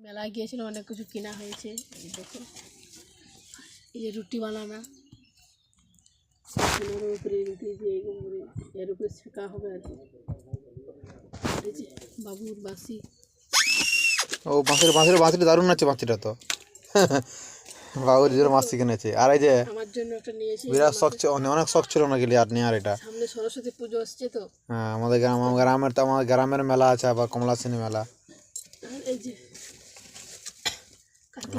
মেলায় গিয়েছিলাম, অনেক কিছু কেনা হয়েছে। এই দেখো, এই যে রুটি বানানা, উপরে রুটি দিয়ে এর উপরে ছেঁকা হবে আর কি। এই যে বাবুর বাসি, ও বাঁশিটা দারুণ আছে বাঁশিটা তো। বাবুর জোর মাছ কিনেছে। আর এই যে আমার জন্য একটা নিয়েছি। বিরাট শখ ছিল, অনেক শখ ছিল না গেলে আর নেওয়ার এটা। সামনে সরস্বতী পুজো আসছে তো। হ্যাঁ, আমাদের গ্রামের মেলা আছে, আবার কমলাসিনী মেলা। এই যে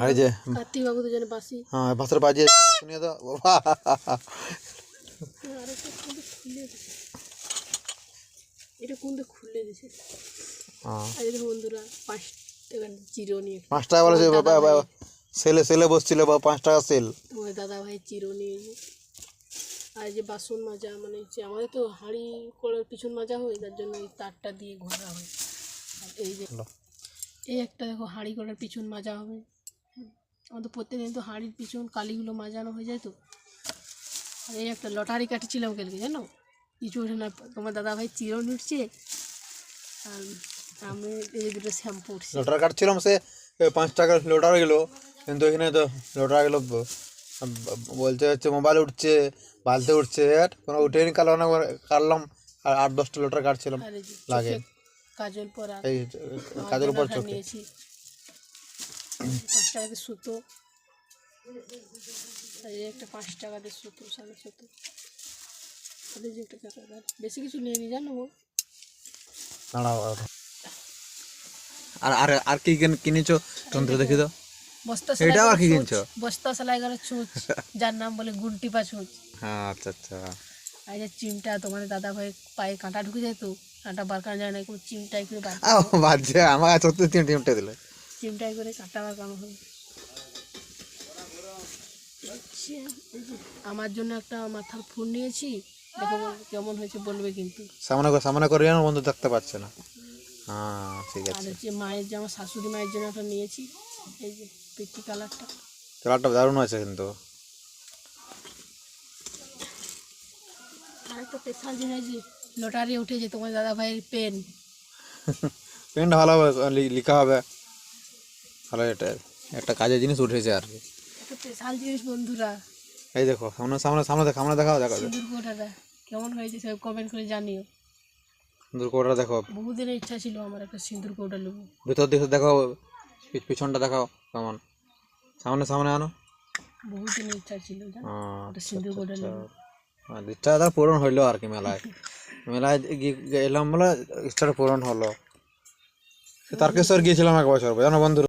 আর এই যে কার্তিক বাবুদের জন্য বাসি। হ্যাঁ, বাঁশের বাজিয়ে শুনিয়ে দাও। এটা কোনটা খুলে দিছে। হ্যাঁ, আর এই দেখো বন্ধুরা, 5 টাকা চিরুনি, 5 টাকা বলে সেলে বসছিল, 5 টাকা সেল। তোমার দাদা ভাই চিরুনি। আর এই যে বাসন মাজা, মানে হচ্ছে আমাদের তো হাঁড়ি করে পিছন মাজা হয়, তার জন্য এই তারটা দিয়ে ঘোরা হয়। আর এই যে এই একটা দেখো, হাঁড়ি করার পিছন মাজা হবে। আমাদের প্রত্যেকদিন তো হাঁড়ির পিছন কালিগুলো মাজানো হয়ে যায় তো। আর এই একটা লটারি কাটছিলাম কালকে, জানো, কিছু ওঠে না, তোমার দাদা ভাই চিরুনি উঠছে আর আমি এই দুটো শ্যাম্পু উঠছে। লটার কাটছিলাম, সে 5 টাকা লটার গেল, কিন্তু এখানে তো লটার গেল বলছে হচ্ছে মোবাইল উঠছে, বালতি উঠছে, কোনো উঠেনি। কাটলাম আর 8-10টা লটার কাটছিলাম আর এই যে লাগে। চোখে কাজল পরা, এই কাজের উপর চোখে নিয়েছি 5 টাকাতে সুতো। আর এই একটা 5 টাকাতে সুতো, সাদা সুতো। আর এই যে একটা কাঁটাদার, বেশি কিছু নিয়ে নি জানো। দাঁড়াও। আর আর আর কি কিনেছো তন্ত্র দেখি তো। বস্তা এটা সেলাই আর কি করা কিনছো? ছুঁচ, বস্তা সেলাই করা ছুঁচ, যার নাম বলে গুলটিপা ছুঁচ। হ্যাঁ, আচ্ছা আচ্ছা। আর যে চিমটা, তোমাদের দাদা ভাই পায়ে কাঁটা ঢুকে যায় তো, কাঁটা বার করা যায় না, কোনো চিমটাই করে বার বাজছে আমার সত্যি চিমটে দিলে। চিমটাই করে কাঁটা বার করানো হবে। আমার জন্য একটা মাথার ফুল নিয়েছি, দেখো কেমন হয়েছে বলবে কিন্তু। সামনে করে যেন বন্ধু দেখতে পাচ্ছে না। হ্যাঁ, ঠিক আর আছে। হচ্ছে মায়ের যে, আমার শাশুড়ি মায়ের জন্য একটা নিয়েছি, এই যে পেটি কালারটা। কালারটা দারুণ আছে কিন্তু। আর একটা স্পেশাল জিনিস, লটারি উঠেছে তোমার দাদা ভাইয়ের পেন। পেনটা ভালো হবে, লেখা হবে ভালো। এটা একটা কাজের জিনিস উঠেছে আর কি। একটা স্পেশাল জিনিস বন্ধুরা। এই দেখো, সামনে দেখাও। সিঁদুর কোটাটা কেমন হয়েছে সব কমেন্ট করে জানিও। সুন্দর কোটটা দেখো। বহুদিনের ইচ্ছা ছিল আমার একটা সিঁদুর কোটা নেবো। ভিতর দিকে দেখাও, পিছনটা দেখাও কেমন। সামনে আনো। বহুদিনের ইচ্ছা ছিল জানো, একটা আচ্ছা সিঁদুর কোটা আচ্ছা। নেবো। ইচ্ছাটা পূরণ হইলো আর কি। মেলায় এলাম বলে ইচ্ছাটা পূরণ হলো। তারকেশ্বর গিয়েছিলাম 1 বছর, জানো বন্ধু।